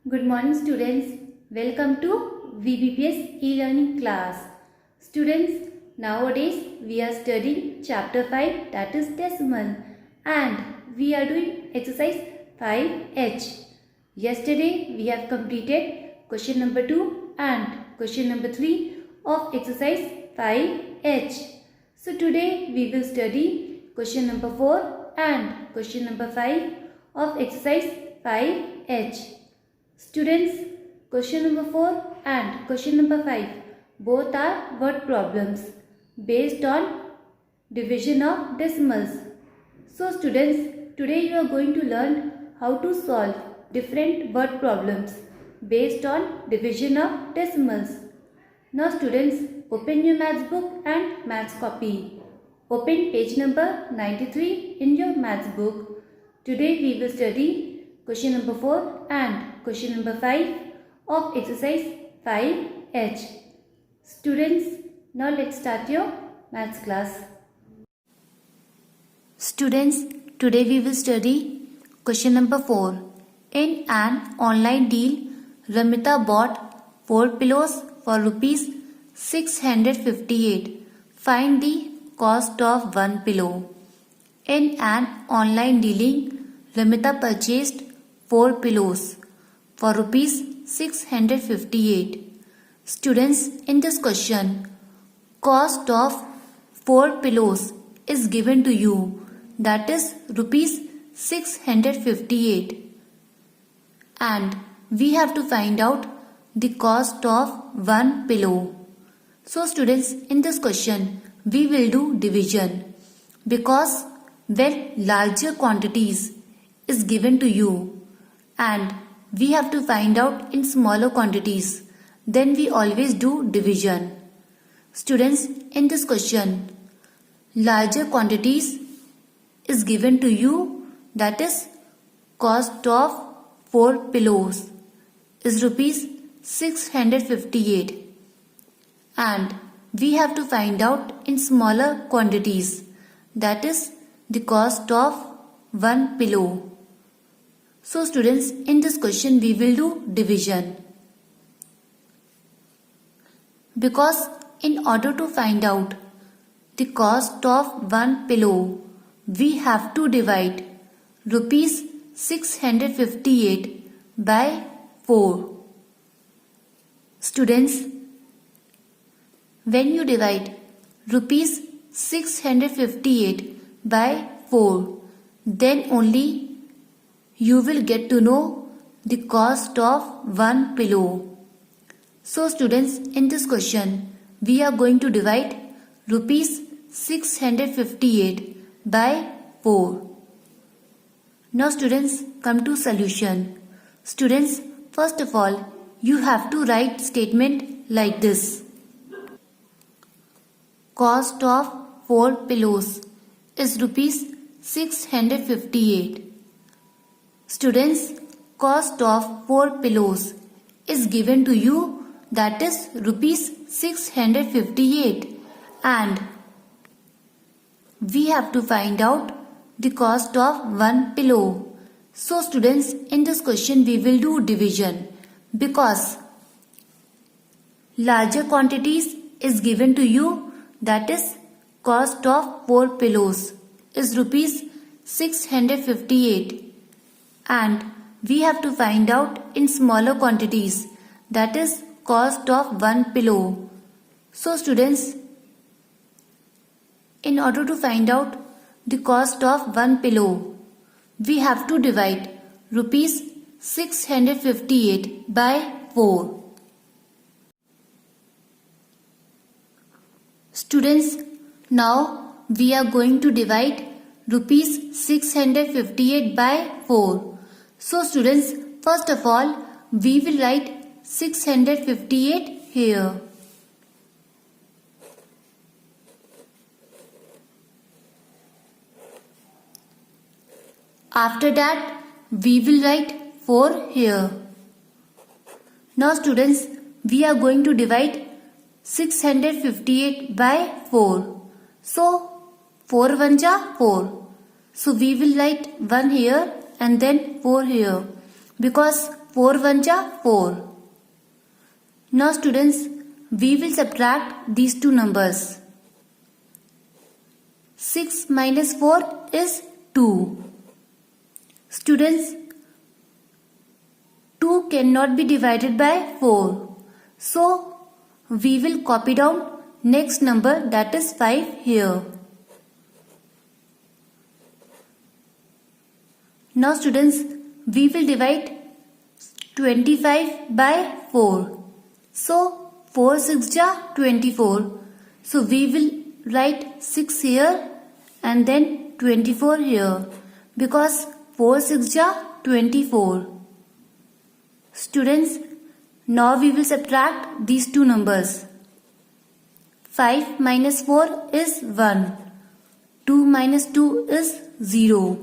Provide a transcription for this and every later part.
Good morning students. Welcome to VBPS e-learning class. Students, nowadays we are studying chapter 5, that is decimal, and we are doing exercise 5H. Yesterday we have completed question number 2 and question number 3 of exercise 5H. So today we will study question number 4 and question number 5 of exercise 5H. Students, question number 4 and question number 5 both are word problems based on division of decimals. So students, today you are going to learn how to solve different word problems based on division of decimals. Now students, open your maths book and maths copy. Open page number 93 in your maths book. Today we will study question number 4 and question number 5 of exercise 5H. Students, now let's start your maths class. Students, today we will study question number 4. In an online deal, Ramita bought 4 pillows for rupees 658. Find the cost of one pillow. In an online dealing, Ramita purchased 4 pillows for rupees 658. Students, in this question, cost of 4 pillows is given to you, that is rupees 658, and we have to find out the cost of one pillow. So students, in this question we will do division, because when larger quantities is given to you and we have to find out in smaller quantities, then we always do division. Students, in this question, larger quantities is given to you, that is cost of 4 pillows is rupees 658, and we have to find out in smaller quantities, that is the cost of one pillow. So students, in this question we will do division, because in order to find out the cost of one pillow, we have to divide rupees 658 by 4. Students, when you divide rupees 658 by 4, then only you will get to know the cost of one pillow. So students, in this question we are going to divide rupees 658 by 4. Now students, come to solution. Students, first of all you have to write statement like this. Cost of 4 pillows is rupees 658. Students, cost of 4 pillows is given to you, that is rupees 658, and we have to find out the cost of one pillow. So students, in this question we will do division, because larger quantities is given to you, that is cost of 4 pillows is rupees 658, and we have to find out in smaller quantities, that is cost of one pillow. So students, in order to find out the cost of one pillow, we have to divide rupees 658 by 4. Students, now we are going to divide rupees 658 by 4. So students, first of all we will write 658 here. After that we will write 4 here. Now students, we are going to divide 658 by 4. So 4 1 ja 4. So we will write 1 here and then 4 here, because 4 1 ja 4. Now students, we will subtract these two numbers. 6 minus 4 is 2. Students, 2 cannot be divided by 4. So, we will copy down next number, that is 5 here. Now students, we will divide 25 by 4. So, 4 6 ja 24. So, we will write 6 here and then 24 here, because 4 6 ja 24. Students, now we will subtract these two numbers. 5 minus 4 is 1. 2 minus 2 is 0.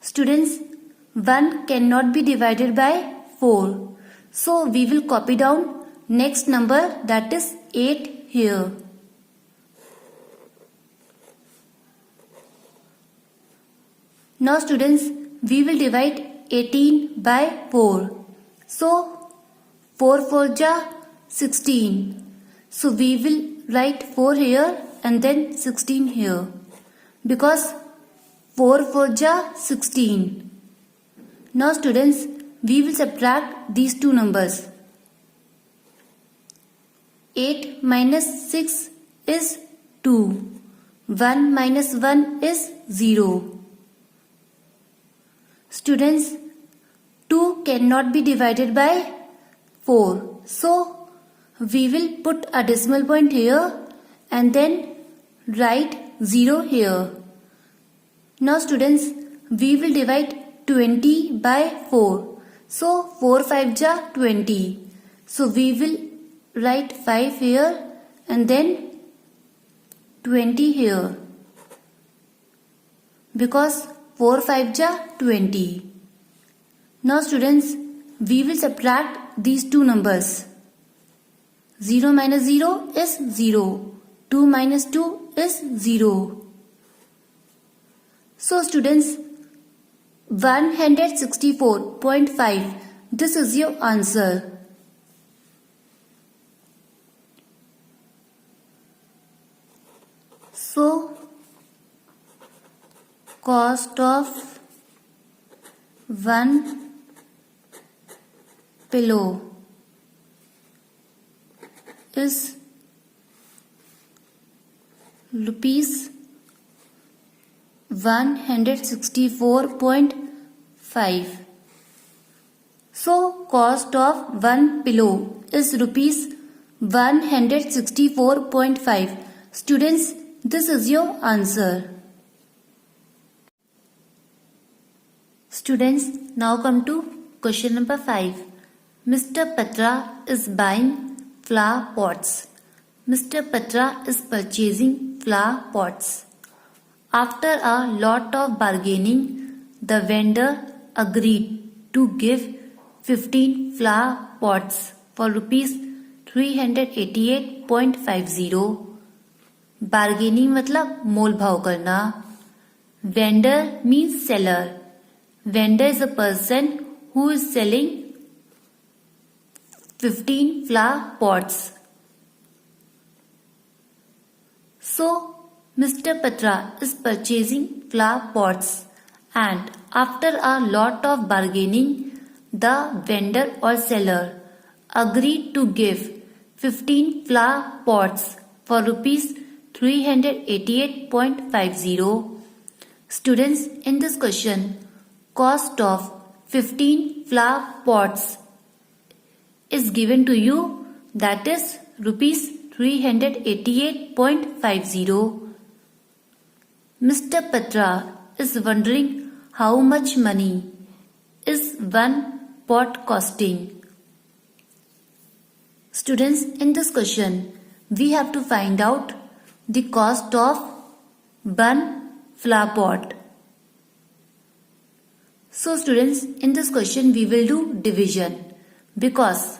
Students, 1 cannot be divided by 4. So we will copy down next number, that is 8 here. Now students, we will divide 18 by 4. So 4 4 ja 16. So we will write 4 here and then 16 here, because 4 4 ja 16. Now students, we will subtract these two numbers. 8 minus 6 is 2. 1 minus 1 is 0. Students, 2 cannot be divided by 4. So, we will put a decimal point here and then write 0 here. Now students, we will divide 20 by 4. So, 4 5 ja 20. So, we will write 5 here and then 20 here, because 4 5 ja 20. Now students, we will subtract these two numbers. 0 minus 0 is 0. 2 minus 2 is 0. So students, 164.5. This is your answer. So, cost of one pillow is rupees 164.5. So, cost of one pillow is rupees 164.5. Students, this is your answer. Students, now come to question number 5. Mr. Patra is buying flower pots. Mr. Patra is purchasing flower pots. After a lot of bargaining, the vendor agreed to give 15 flower pots for rupees 388.50. Bargaining मतलब मोल भाव करना. Vendor means seller. Vendor is a person who is selling 15 flower pots. So, Mr. Patra is purchasing flower pots, and after a lot of bargaining, the vendor or seller agreed to give 15 flower pots for rupees 388.50. Students, in this question, cost of 15 flower pots is given to you, that is rupees 388.50. Mr. Patra is wondering how much money is one pot costing. Students, in this question, we have to find out the cost of one flower pot. So students, in this question we will do division, because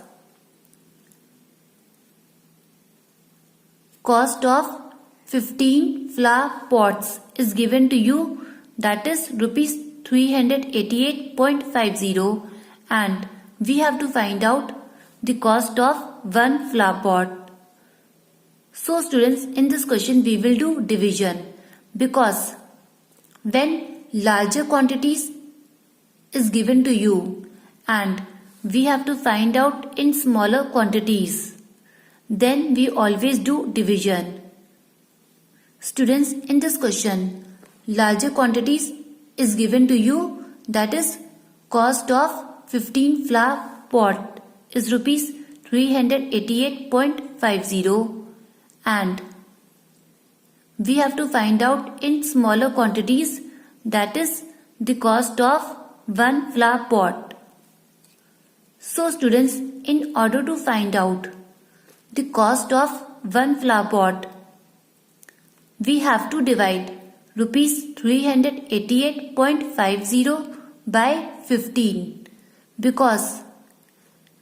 cost of 15 flower pots is given to you, that is rupees 388.50 and we have to find out the cost of one flower pot. So students, in this question we will do division because when larger quantities is given to you and we have to find out in smaller quantities, then we always do division. Students, in this question, larger quantities is given to you, that is cost of 15 flower pot is rupees 388.50 and we have to find out in smaller quantities, that is the cost of one flower pot. So students, in order to find out the cost of one flower pot, we have to divide rupees 388.50 by 15 because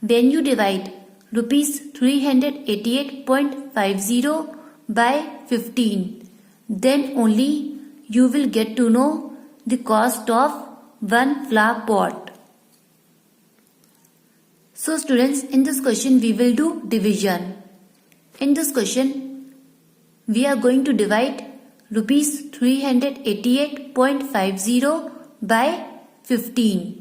when you divide rupees 388.50 by 15, then only you will get to know the cost of one flower pot. So students, in this question we will do division. In this question we are going to divide rupees 388.50 by 15.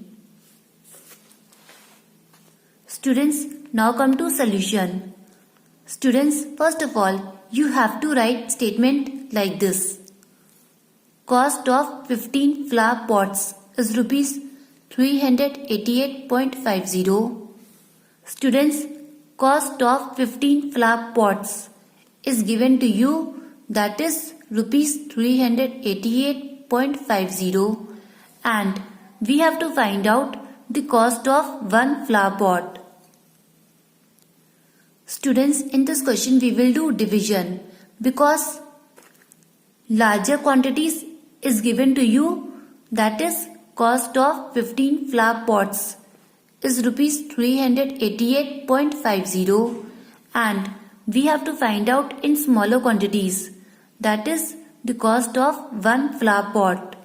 Students, now come to solution. Students, first of all, you have to write statement like this. Cost of 15 flower pots is rupees 388.50. Students, cost of 15 flower pots is given to you, that is rupees 388.50 and we have to find out the cost of one flower pot. Students, in this question we will do division because larger quantities is given to you, that is cost of 15 flower pots is rupees 388.50 and we have to find out in smaller quantities, that is the cost of one flower pot.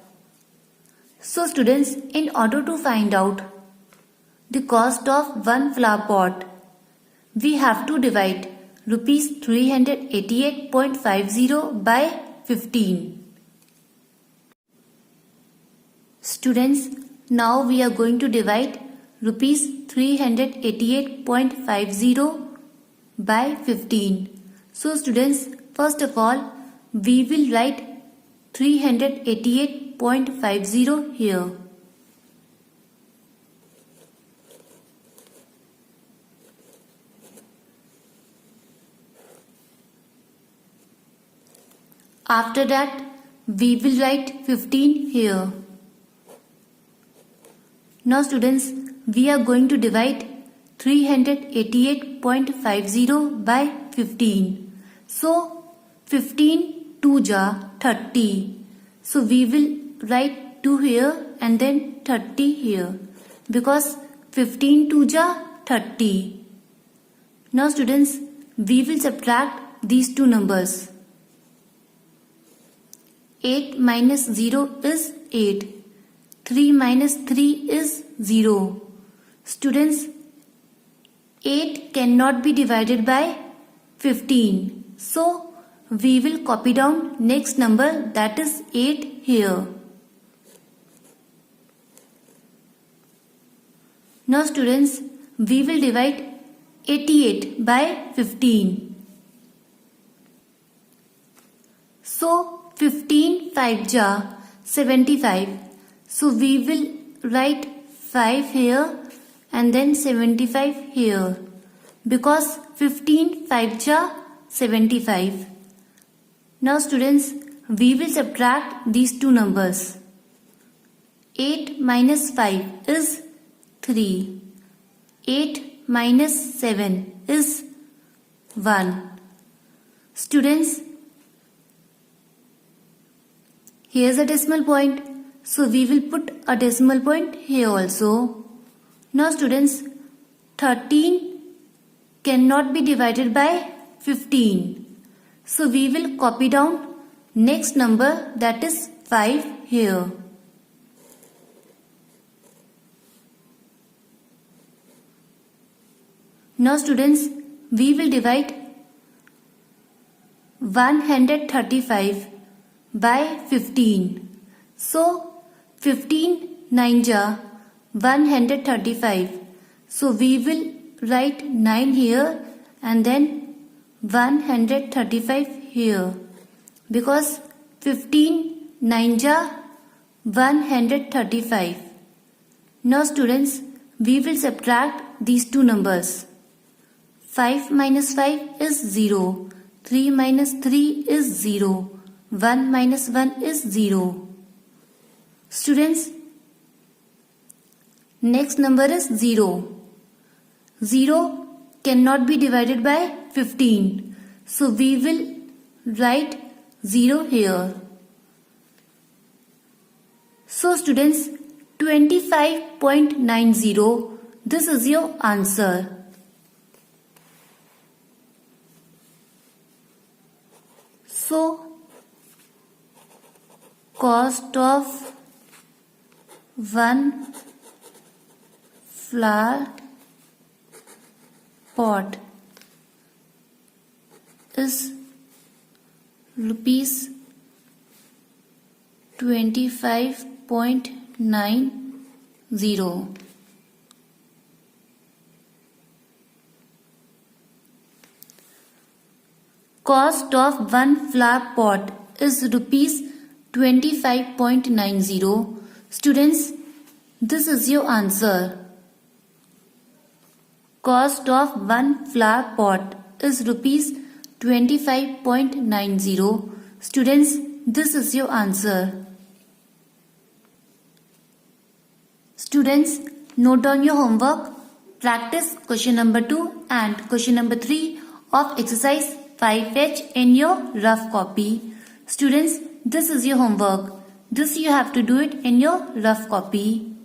So students, in order to find out the cost of one flower pot, we have to divide rupees 388.50 by 15. Students, now we are going to divide rupees 388.50 by 15. So students, first of all, we will write 388.50 here. After that, we will write 15 here. Now students, we are going to divide 388.50 by 15. So 15 2 ja 30. So we will write 2 here and then 30 here because 15 2 ja 30. Now students, we will subtract these two numbers. 8 minus 0 is 8. 3 minus 3 is 0. Students, 8 cannot be divided by 15. So, we will copy down next number, that is 8 here. Now students, we will divide 88 by 15. So 15 5 ja 75. So we will write 5 here and then 75 here because 15 5 ja 75. Now students, we will subtract these two numbers. 8 minus 5 is 3. 8 minus 7 is 1. Students, here's a decimal point. So we will put a decimal point here also. Now students, 13 cannot be divided by 15. So we will copy down next number, that is 5 here. Now students, we will divide 135 by 15. So 15 9 ja 135. So we will write 9 here and then 135 here, because 15 9 ja 135. Now students, we will subtract these two numbers. 5 minus 5 is 0. 3 minus 3 is 0. 1 minus 1 is 0. Students, next number is 0. 0 cannot be divided by 15. So we will write 0 here. So students, 25.90, this is your answer. So, cost of one flower pot is rupees 25.90. Cost of one flower pot is rupees 25.90. Students, this is your answer. Cost of one flower pot is rupees 25.90. Students, this is your answer. Students, note down your homework. Practice question number 2 and question number 3 of exercise 5H in your rough copy. Students, this is your homework. This you have to do it in your rough copy.